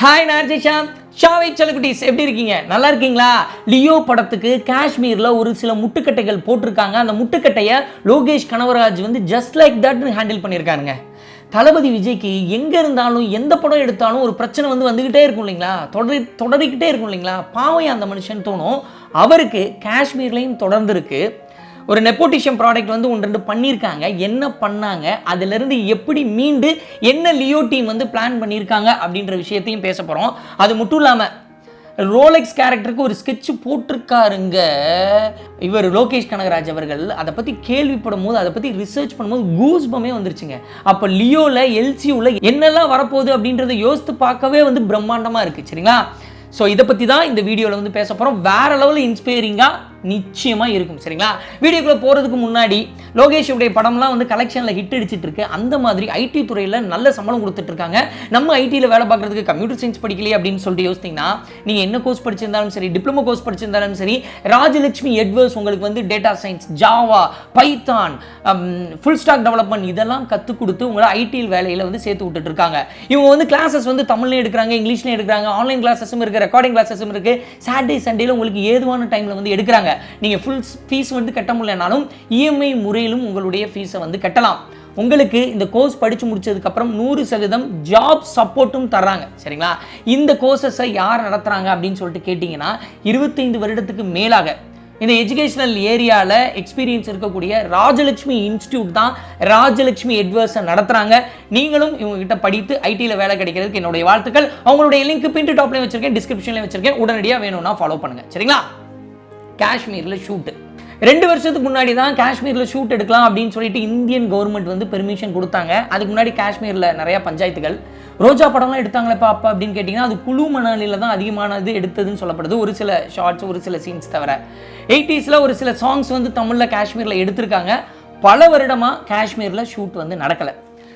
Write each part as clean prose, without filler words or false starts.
Hi RJ Sha Family எப்படி இருக்கீங்க? நல்லா இருக்கீங்களா? லியோ படத்துக்கு காஷ்மீர்ல ஒரு சில முட்டுக்கட்டைகள் போட்டிருக்காங்க. அந்த முட்டுக்கட்டைய லோகேஷ் கனகராஜ் வந்து ஜஸ்ட் லைக் தட் ஹேண்டில் பண்ணியிருக்காருங்க. தளபதி விஜய்க்கு எங்க இருந்தாலும் எந்த படம் எடுத்தாலும் ஒரு பிரச்சனை வந்துகிட்டே இருக்கும் இல்லைங்களா? தொடரிக்கிட்டே இருக்கும் இல்லைங்களா? பாவம் அந்த மனுஷன் தோணும். அவருக்கு காஷ்மீர்லையும் தொடர்ந்து இருக்கு. ஒரு நெப்போட்டிஷம் ப்ராடக்ட் வந்து ஒன்று ரெண்டு பண்ணியிருக்காங்க. என்ன பண்ணாங்க, அதிலிருந்து எப்படி மீண்டு என்ன லியோ டீம் வந்து பிளான் பண்ணியிருக்காங்க அப்படின்ற விஷயத்தையும் பேச போகிறோம். அது மட்டும் இல்லாமல் ரோலெக்ஸ் கேரக்டருக்கு ஒரு ஸ்கெட்ச் போட்டிருக்காருங்க இவர் லோகேஷ் கனகராஜ் அவர்கள். அதை பற்றி கேள்விப்படும் போது, அதை பற்றி ரிசர்ச் பண்ணும்போது கூஸ்பமே வந்துருச்சுங்க. அப்போ லியோவில் LCUவில் என்னெல்லாம் வரப்போகுது அப்படின்றத யோசித்து பார்க்கவே வந்து பிரம்மாண்டமாக இருக்குது. சரிங்களா? ஸோ இதை பற்றி தான் இந்த வீடியோவில் வந்து பேச போகிறோம். வேறு லெவலில் இன்ஸ்பைரிங்காக நிச்சயமாக இருக்கும். சரிங்களா? வீடியோக்குள்ளே போகிறதுக்கு முன்னாடி லோகேஷுடைய படம்லாம் வந்து கலெக்ஷனில் ஹிட் அடிச்சிட்டு இருக்கு. அந்த மாதிரி ஐடி துறையில் நல்ல சம்பளம் கொடுத்துட்ருக்காங்க. நம்ம ஐடியில் வேலை பார்க்குறதுக்கு கம்ப்யூட்டர் சயின்ஸ் படிக்கலையே அப்படின்னு சொல்லிட்டு யோசிச்சிங்கன்னா, நீங்கள் என்ன கோர்ஸ் படிச்சிருந்தாலும் சரி, டிப்ளமோ கோர்ஸ் படிச்சிருந்தாலும் சரி, ராஜலட்சுமி எட்வர்ஸ் உங்களுக்கு வந்து data science, Java, Python, full stock development இதெல்லாம் கற்றுக் கொடுத்து உங்களை ஐடியில் வேலையில் வந்து சேர்த்து விட்டுட்டு இருக்காங்க. இவங்க வந்து கிளாஸஸ் வந்து தமிழ்லையும் எடுக்கிறாங்க, இங்கிலீஷ்லையும் எடுக்கிறாங்க, ஆன்லைன் கிளாஸஸும் இருக்குது, ரெக்கார்டிங் கிளாஸஸும் இருக்குது. சாட்டர்டே சண்டேல உங்களுக்கு ஏதுவான டைமில் வந்து எடுக்கிறாங்க. நீங்கள் ஃபுல் ஃபீஸ் வந்து கட்ட முடியலனாலும் இஎம்ஐ முறையிலும் உங்களுடைய ஃபீஸை வந்து கட்டலாம். உங்களுக்கு இந்த கோர்ஸ் படித்து முடிச்சதுக்கப்புறம் 100% ஜாப் சப்போர்ட்டும் தர்றாங்க. சரிங்களா? இந்த கோர்சஸை யார் நடத்துகிறாங்க அப்படின்னு சொல்லிட்டு கேட்டிங்கன்னா, 25 வருடத்துக்கு மேலாக இந்த எஜுகேஷனல் ஏரியாவில் எக்ஸ்பீரியன்ஸ் இருக்கக்கூடிய ராஜலட்சுமி இன்ஸ்டியூட் தான் ராஜலட்சுமி எட்வர்ஸை நடத்துகிறாங்க. நீங்களும் இவங்ககிட்ட படித்து ஐடியில் வேலை கிடைக்கிறதுக்கு என்னுடைய வாழ்த்துக்கள். அவங்களுடைய லிங்க் பின் டாப்லேயும் வச்சிருக்கேன், டிஸ்கிரிப்ஷன்லேயும் வச்சிருக்கேன். உடனடியாக வேணும்னா ஃபாலோ பண்ணுங்கள். சரிங்களா? காஷ்மீரில் ஷூட்டு 2 வருஷத்துக்கு முன்னாடி தான் காஷ்மீரில் ஷூட் எடுக்கலாம் அப்படின்னு சொல்லிட்டு இந்தியன் கவர்மெண்ட் வந்து பெர்மிஷன் கொடுத்தாங்க. அதுக்கு முன்னாடி காஷ்மீரில் நிறையா பஞ்சாயத்துகள் ரோஜா படம்லாம் எடுத்தாங்களேப்பா அப்பா அப்படின்னு கேட்டிங்கன்னா, அது குழு மணாலியில் தான் அதிகமானது எடுத்ததுன்னு சொல்லப்படுது. ஒரு சில ஷார்ட்ஸ், ஒரு சில சீன்ஸ் தவிர 80s ஒரு சில சாங்ஸ் வந்து தமிழில் காஷ்மீரில் எடுத்திருக்காங்க. பல வருடமாக காஷ்மீரில் ஷூட் வந்து நடக்கலை.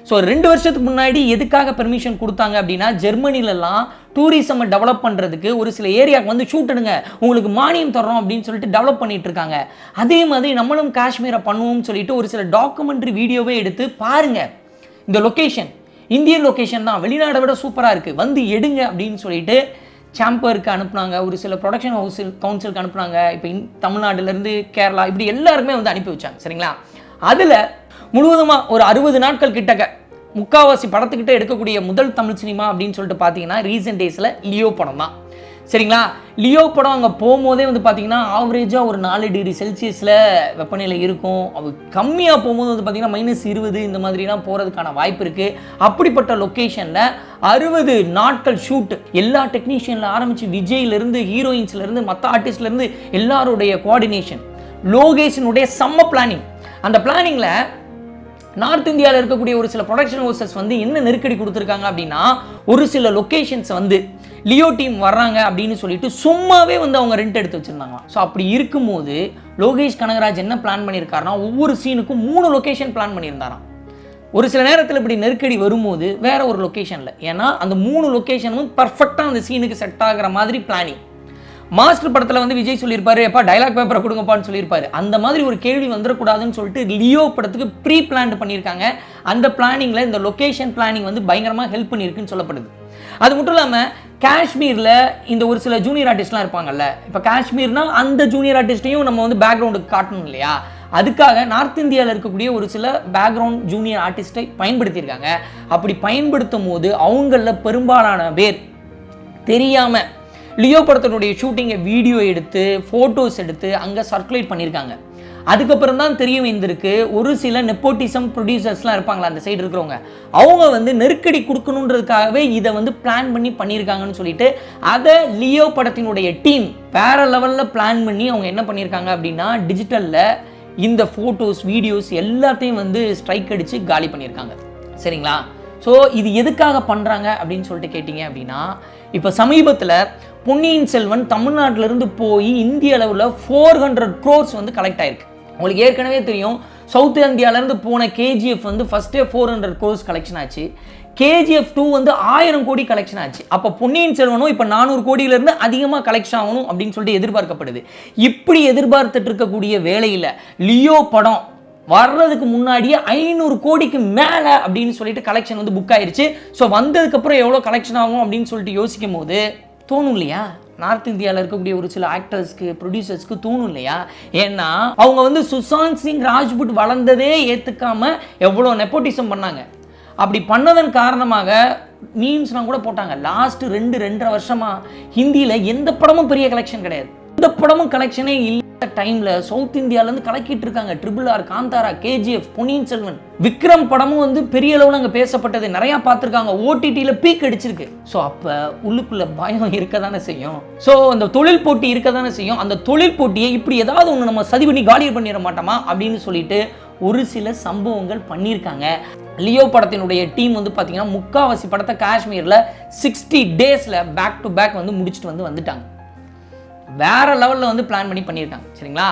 ஸோ 2 வருஷத்துக்கு முன்னாடி எதுக்காக பெர்மிஷன் கொடுத்தாங்க அப்படின்னா, ஜெர்மனிலலாம் டூரிசமை டெவலப் பண்ணுறதுக்கு ஒரு சில ஏரியாவுக்கு வந்து ஷூட் எடுங்க, உங்களுக்கு மானியம் தர்றோம் அப்படின்னு சொல்லிட்டு டெவலப் பண்ணிட்டு இருக்காங்க. அதே மாதிரி நம்மளும் காஷ்மீரை பண்ணுவோம்னு சொல்லிட்டு ஒரு சில டாக்குமெண்ட்ரி வீடியோவே எடுத்து பாருங்கள். இந்த லொக்கேஷன் இந்தியன் லொக்கேஷன் தான், வெளிநாடை விட சூப்பராக இருக்குது, வந்து எடுங்க அப்படின்னு சொல்லிட்டு சாம்பருக்கு அனுப்புனாங்க, ஒரு சில ப்ரொடக்ஷன் கவுன்சிலுக்கு அனுப்புனாங்க. இப்போ தமிழ்நாடுலேருந்து கேரளா இப்படி எல்லாருக்குமே வந்து அனுப்பி வச்சாங்க. சரிங்களா? அதில் முழுவதுமாக ஒரு 60 நாட்கள் கிட்டக்க முக்காவாசி படத்துக்கிட்ட எடுக்கக்கூடிய முதல் தமிழ் சினிமா அப்படின்னு சொல்லிட்டு பார்த்தீங்கன்னா ரீசெண்ட் டேஸில் லியோ படம் தான். சரிங்களா? லியோ படம் அங்கே போகும்போதே வந்து பார்த்தீங்கன்னா ஆவரேஜாக ஒரு 4 டிகிரி செல்சியஸில் வெப்பநிலை இருக்கும். அது கம்மியாக போகும்போது வந்து பார்த்தீங்கன்னா -20 இந்த மாதிரிலாம் போகிறதுக்கான வாய்ப்பு இருக்குது. அப்படிப்பட்ட லொக்கேஷனில் 60 நாட்கள் ஷூட், எல்லா டெக்னீஷியனில் ஆரம்பித்து விஜய்லேருந்து ஹீரோயின்ஸ்லேருந்து மற்ற ஆர்டிஸ்ட்லேருந்து எல்லாருடைய கோஆர்டினேஷன், லோகேஷனுடைய செம்ம பிளானிங். அந்த பிளானிங்கில் நார்த் இந்தியாவில் இருக்கக்கூடிய ஒரு சில ப்ரொடக்ஷன் ஹவுசஸ் வந்து என்ன நெருக்கடி கொடுத்துருக்காங்க அப்படின்னா, ஒரு சில லொக்கேஷன்ஸ் வந்து லியோ டீம் வர்றாங்க அப்படின்னு சொல்லிட்டு சும்மாவே வந்து அவங்க ரெண்ட் எடுத்து வச்சுருந்தாங்க. ஸோ அப்படி இருக்கும்போது லோகேஷ் கனகராஜ் என்ன பிளான் பண்ணியிருக்காருன்னா, ஒவ்வொரு சீனுக்கும் 3 லொக்கேஷன் பிளான் பண்ணியிருந்தாராம். ஒரு சில நேரத்தில் இப்படி நெருக்கடி வரும்போது வேற ஒரு லொக்கேஷனில், ஏன்னா அந்த 3 லொக்கேஷனும் பர்ஃபெக்டாக அந்த சீனுக்கு செட் ஆகிற மாதிரி பிளானிங். மாஸ்டர் படத்தில் வந்து விஜய் சொல்லியிருப்பாரு, எப்பா டைலாக் பேப்பரை கொடுங்கப்பான்னு சொல்லியிருப்பாரு. அந்த மாதிரி ஒரு கேள்வி வந்துடக்கூடாதுன்னு சொல்லிட்டு லியோ படத்துக்கு ப்ரீ பிளான் பண்ணியிருக்காங்க. அந்த பிளானிங்கில் இந்த லொக்கேஷன் பிளானிங் வந்து பயங்கரமாக ஹெல்ப் பண்ணியிருக்குன்னு சொல்லப்படுது. அது மட்டும் இல்லாமல் காஷ்மீரில் இந்த ஒரு சில ஜூனியர் ஆர்டிஸ்ட்லாம் இருப்பாங்கல்ல, இப்போ காஷ்மீர்னா அந்த ஜூனியர் ஆர்டிஸ்ட்டையும் நம்ம வந்து பேக்ரவுண்டுக்கு காட்டணும் இல்லையா? அதுக்காக நார்த் இந்தியாவில் இருக்கக்கூடிய ஒரு சில பேக்ரவுண்ட் ஜூனியர் ஆர்டிஸ்ட்டை பயன்படுத்தியிருக்காங்க. அப்படி பயன்படுத்தும் போது அவங்களில் பெரும்பாலான பேர் தெரியாமல் லியோ படத்தினுடைய ஷூட்டிங்கை வீடியோ எடுத்து ஃபோட்டோஸ் எடுத்து அங்கே சர்க்குலேட் பண்ணியிருக்காங்க. அதுக்கப்புறம் தான் தெரிய வந்திருக்கு, ஒரு சில நெப்போட்டிசம் ப்ரொடியூசர்ஸ்லாம் இருப்பாங்களா அந்த சைடு இருக்கிறவங்க, அவங்க வந்து நெருக்கடி கொடுக்கணுன்றதுக்காகவே இதை வந்து பிளான் பண்ணியிருக்காங்கன்னு சொல்லிட்டு அதை லியோ படத்தினுடைய டீம் வேற லெவலில் பிளான் பண்ணி அவங்க என்ன பண்ணியிருக்காங்க அப்படின்னா, டிஜிட்டலில் இந்த ஃபோட்டோஸ் வீடியோஸ் எல்லாத்தையும் வந்து ஸ்ட்ரைக் அடித்து காலி பண்ணியிருக்காங்க. சரிங்களா? ஸோ இது எதுக்காக பண்ணுறாங்க அப்படின்னு சொல்லிட்டு கேட்டிங்க அப்படின்னா, இப்போ சமீபத்தில் பொன்னியின் செல்வன் தமிழ்நாட்டிலிருந்து போய் இந்திய அளவில் 400 crores வந்து கலெக்ட் ஆயிருக்கு. உங்களுக்கு ஏற்கனவே தெரியும், சவுத் இந்தியாவிலேருந்து போன KGF வந்து ஃபஸ்ட்டே 400 crores கலெக்ஷன் ஆச்சு. KGF 2 வந்து 1000 கோடி கலெக்ஷன் ஆச்சு. அப்போ பொன்னியின் செல்வனும் இப்போ 400 கோடியிலேருந்து அதிகமாக கலெக்ஷன் ஆகணும் அப்படின்னு சொல்லிட்டு எதிர்பார்க்கப்படுது. இப்படி எதிர்பார்த்துட்டு இருக்கக்கூடிய வேளையில் லியோ படம் வர்றதுக்கு முன்னாடியே 500 கோடிக்கு மேலே அப்படின்னு சொல்லிட்டு கலெக்ஷன் வந்து புக் ஆயிடுச்சு. ஸோ வந்ததுக்கப்புறம் எவ்வளோ கலெக்ஷன் ஆகும் அப்படின்னு சொல்லிட்டு யோசிக்கும் போது தோணும் இல்லையா, நார்த் இந்தியாவில் இருக்கக்கூடிய ஒரு சில ஆக்டர்ஸ்க்கு ப்ரொடியூசர்ஸ்க்கு தோணும் இல்லையா? ஏன்னா அவங்க வந்து சுஷாந்த் சிங் ராஜ்புட் வளர்ந்ததே ஏற்றுக்காம எவ்வளோ நெப்போட்டிசம் பண்ணாங்க. அப்படி பண்ணதன் காரணமாக மீம்ஸ்லாம் கூட போட்டாங்க. லாஸ்ட் 2-2.5 வருஷமா ஹிந்தியில் எந்த படமும் பெரிய கலெக்ஷன் கிடையாது. எந்த படமும் கலெக்ஷனே இல்லாத டைம்ல சவுத் இந்தியாவிலேருந்து கலக்கிட்டு இருக்காங்க. RRR, காந்தாரா, KGF, பொன்னியின் செல்வன், விக்ரம் படமும் வந்து பெரிய அளவில் அங்கே பேசப்பட்டது, நிறையா பார்த்துருக்காங்க. OTTயில் பீக் அடிச்சிருக்கு. ஸோ அப்போ உள்ளுக்குள்ள பயம் இருக்க தானே செய்யும். ஸோ அந்த தொழில் போட்டி இருக்க தானே செய்யும். அந்த தொழில் போட்டியை இப்படி ஏதாவது ஒன்று நம்ம சதி பண்ணி காலி பண்ணிட மாட்டோமா அப்படின்னு சொல்லிட்டு ஒரு சில சம்பவங்கள் பண்ணியிருக்காங்க. லியோ படத்தினுடைய டீம் வந்து பார்த்தீங்கன்னா முக்காவாசி படத்தை காஷ்மீரில் 60 டேஸில் பேக் டு பேக் வந்து முடிச்சுட்டு வந்துட்டாங்க. வேற லெவலில் வந்து பிளான் பண்ணியிருக்காங்க. சரிங்களா?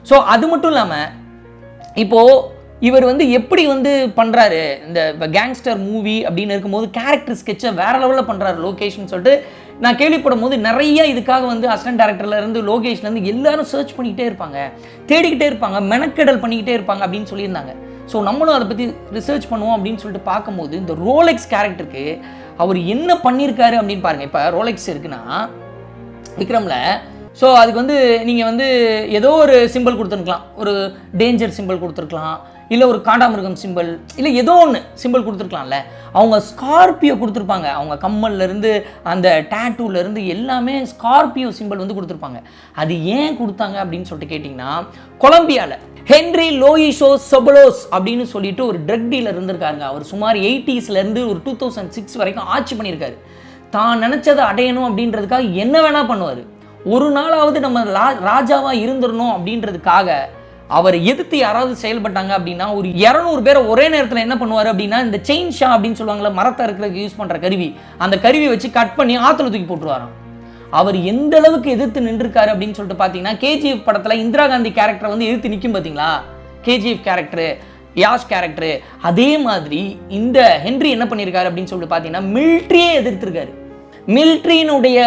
ஸோ அது மட்டும் இல்லாமல் இப்போது இவர் வந்து எப்படி வந்து பண்ணுறாரு, இந்த கேங்ஸ்டர் மூவி அப்படின்னு இருக்கும்போது கேரக்டர் ஸ்கெட்சை வேற லெவலில் பண்ணுறாரு லோகேஷ்னு சொல்லிட்டு நான் கேள்விப்படும் போது நிறைய இதுக்காக வந்து அசிஸ்டன்ட் டைரக்டர்லேருந்து லோகேஷ்லேருந்து எல்லாரும் சர்ச் பண்ணிக்கிட்டே இருப்பாங்க, தேடிக்கிட்டே இருப்பாங்க, மெனக்கெடல் பண்ணிக்கிட்டே இருப்பாங்க அப்படின்னு சொல்லியிருந்தாங்க. ஸோ நம்மளும் அதை பற்றி ரிசர்ச் பண்ணுவோம் அப்படின்னு சொல்லிட்டு பார்க்கும்போது இந்த ரோலெக்ஸ் கேரக்டருக்கு அவர் என்ன பண்ணியிருக்காரு அப்படின்னு பாருங்கள். இப்போ ரோலெக்ஸ் இருக்குன்னா விக்ரமில், ஸோ அதுக்கு வந்து நீங்கள் வந்து ஏதோ ஒரு சிம்பிள் கொடுத்துருக்கலாம், ஒரு டேஞ்சர் சிம்பிள் கொடுத்துருக்கலாம், இல்லை ஒரு காண்டாமிருகம் சிம்பிள், இல்லை ஏதோ ஒன்று சிம்பிள் கொடுத்துருக்கலாம்ல. அவங்க ஸ்கார்பியோ கொடுத்துருப்பாங்க. அவங்க கம்மல்லேருந்து அந்த டேட்டூலேருந்து எல்லாமே ஸ்கார்பியோ சிம்பிள் வந்து கொடுத்துருப்பாங்க. அது ஏன் கொடுத்தாங்க அப்படின்னு சொல்லிட்டு கேட்டிங்கன்னா, கொலம்பியாவில் ஹென்ரி லோயிஷோ சொபலோஸ் அப்படின்னு சொல்லிட்டு ஒரு ட்ரக் டீலர் இருந்திருக்காருங்க. அவர் சுமார் 80ஸ்லேருந்து ஒரு 2006 வரைக்கும் ஆட்சி பண்ணியிருக்காரு. தான் நினச்சதை அடையணும் அப்படின்றதுக்காக என்ன வேணால் பண்ணுவார். ஒரு நாளாவது நம்ம ராஜாவாக இருந்துடணும் அப்படின்றதுக்காக அவர் எதிர்த்து யாராவது செயல்பட்டாங்க அப்படின்னா ஒரு 200 பேரை ஒரே நேரத்தில் என்ன பண்ணுவார் அப்படின்னா, இந்த செயின் ஷா அப்படின்னு சொல்லுவாங்களே, மரத்தை இருக்கிறதுக்கு யூஸ் பண்ணுற கருவி, அந்த கருவியை வச்சு கட் பண்ணி ஆற்றுல தூக்கி போட்டுருவாராம். அவர் எந்த அளவுக்கு எதிர்த்து நின்றுருக்காரு அப்படின்னு சொல்லிட்டு பார்த்தீங்கன்னா, KGF படத்தில் இந்திரா காந்தி கேரக்டரை வந்து எதிர்த்து நிற்கும் பார்த்தீங்களா, KGF கேரக்டரு, யாஷ் கேரக்டரு, அதே மாதிரி இந்த ஹென்ரி என்ன பண்ணியிருக்காரு அப்படின்னு சொல்லிட்டு பார்த்தீங்கன்னா மிலிட்ரியே எதிர்த்திருக்காரு. மிலிட்ரியினுடைய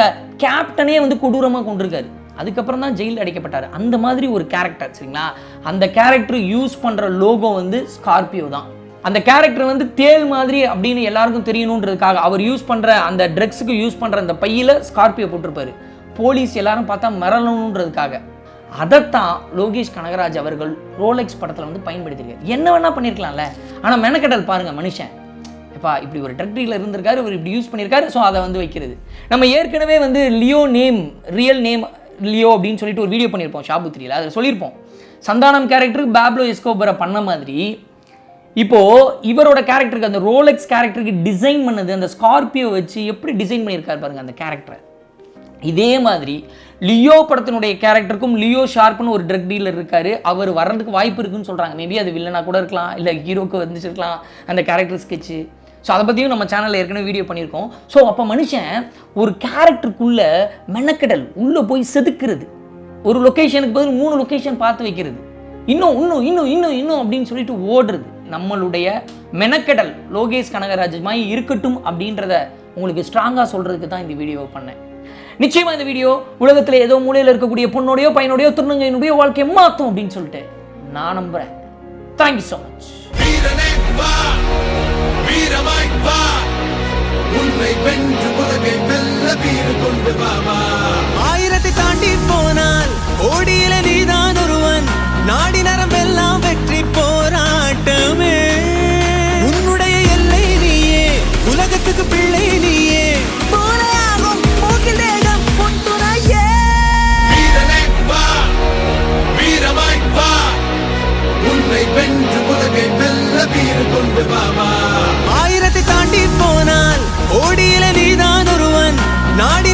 கேப்டனே வந்து கொடூரமாக கொண்டிருக்காரு. அதுக்கப்புறம் தான் ஜெயிலில் அடைக்கப்பட்டார். அந்த மாதிரி ஒரு கேரக்டர். சரிங்களா? அந்த கேரக்டர் யூஸ் பண்ணுற லோகோ வந்து ஸ்கார்பியோ தான். அந்த கேரக்டர் வந்து தேல் மாதிரி அப்படின்னு எல்லாருக்கும் தெரியணுன்றதுக்காக அவர் யூஸ் பண்ணுற அந்த ட்ரக்ஸுக்கு யூஸ் பண்ணுற அந்த பையில் ஸ்கார்பியோ போட்டிருப்பாரு. போலீஸ் எல்லாரும் பார்த்தா மிரளணுன்றதுக்காக. அதைத்தான் லோகேஷ் கனகராஜ் அவர்கள் ரோலெக்ஸ் படத்தில் வந்து பயன்படுத்தியிருக்காரு. என்ன வேணால் பண்ணியிருக்கலாம்ல, ஆனால் மெனக்கெடல் பாருங்கள் மனுஷன். எப்பா இப்படி ஒரு ட்ரக் டீலர் இருந்திருக்காரு, இவர் இப்படி யூஸ் பண்ணியிருக்காரு. ஸோ அதை வந்து வைக்கிறது. நம்ம ஏற்கனவே வந்து Leo name, real name Leo அப்படின்னு சொல்லிட்டு ஒரு வீடியோ பண்ணியிருப்போம் shaboothree. அதில் சொல்லியிருப்போம், சந்தானம் கேரக்டருக்கு பேப்லோ எஸ்கோபரை பண்ண மாதிரி இப்போது இவரோட கேரக்டருக்கு, அந்த ரோலெக்ஸ் கேரக்டருக்கு டிசைன் பண்ணது அந்த ஸ்கார்பியோ வச்சு எப்படி டிசைன் பண்ணியிருக்காரு பாருங்கள் அந்த கேரக்டரை. இதே மாதிரி லியோ படத்தினுடைய கேரக்டருக்கும் லியோ ஷார்ப்னு ஒரு ட்ரக் டீலர் இருக்கார். அவர் வர்றதுக்கு வாய்ப்பு இருக்குன்னு சொல்கிறாங்க. மேபி அது வில்லனாக கூட இருக்கலாம், இல்லை ஹீரோக்கு வந்துச்சிருக்கலாம் அந்த கேரக்டர் ஸ்கெட்சு. ஸோ அதை பற்றியும் நம்ம சேனலில் ஏற்கனவே வீடியோ பண்ணியிருக்கோம். ஸோ அப்போ மனுஷன் ஒரு கேரக்டருக்குள்ளே மெனக்கெடல் உள்ளே போய் செதுக்கிறது, ஒரு லொக்கேஷனுக்கு பதில் 3 லொக்கேஷன் பார்த்து வைக்கிறது, இன்னும் இன்னும் இன்னும் இன்னும் இன்னும் அப்படின்னு சொல்லிட்டு ஓடுறது. நம்மளுடைய மெனக்கெடல் லோகேஷ் கனகராஜ் மாதிரி இருக்கட்டும் அப்படின்றத உங்களுக்கு ஸ்ட்ராங்காக சொல்கிறதுக்கு தான் இந்த வீடியோ பண்ணேன். நிச்சயமாக இந்த வீடியோ உலகத்தில் ஏதோ மூலையில் இருக்கக்கூடிய பொண்ணோடையோ பையனோடையோ திருநங்கையினுடைய வாழ்க்கையை மாற்றும் அப்படின்னு சொல்லிட்டு நான் நம்புகிறேன். Thank you so much. ஆயிரத்தை தாண்டி போனால் கோடியில நீதான் ஒருவன், நாடி நரம்பெல்லாம் வெற்றி போராட்டமே. உன்னுடைய எல்லை நீயே, உலகத்துக்கு பிள்ளை நீயே, போலையாகும் மூக்கில் தேகம் பொன்துணையே. வீரமாய் வா, உன்னை வென்று உலகை வெல்ல வீறு கொண்டு வாமா. ஆயிரத்தை தாண்டி போனால் கோடியில நீதான் ஒருவன், நாடி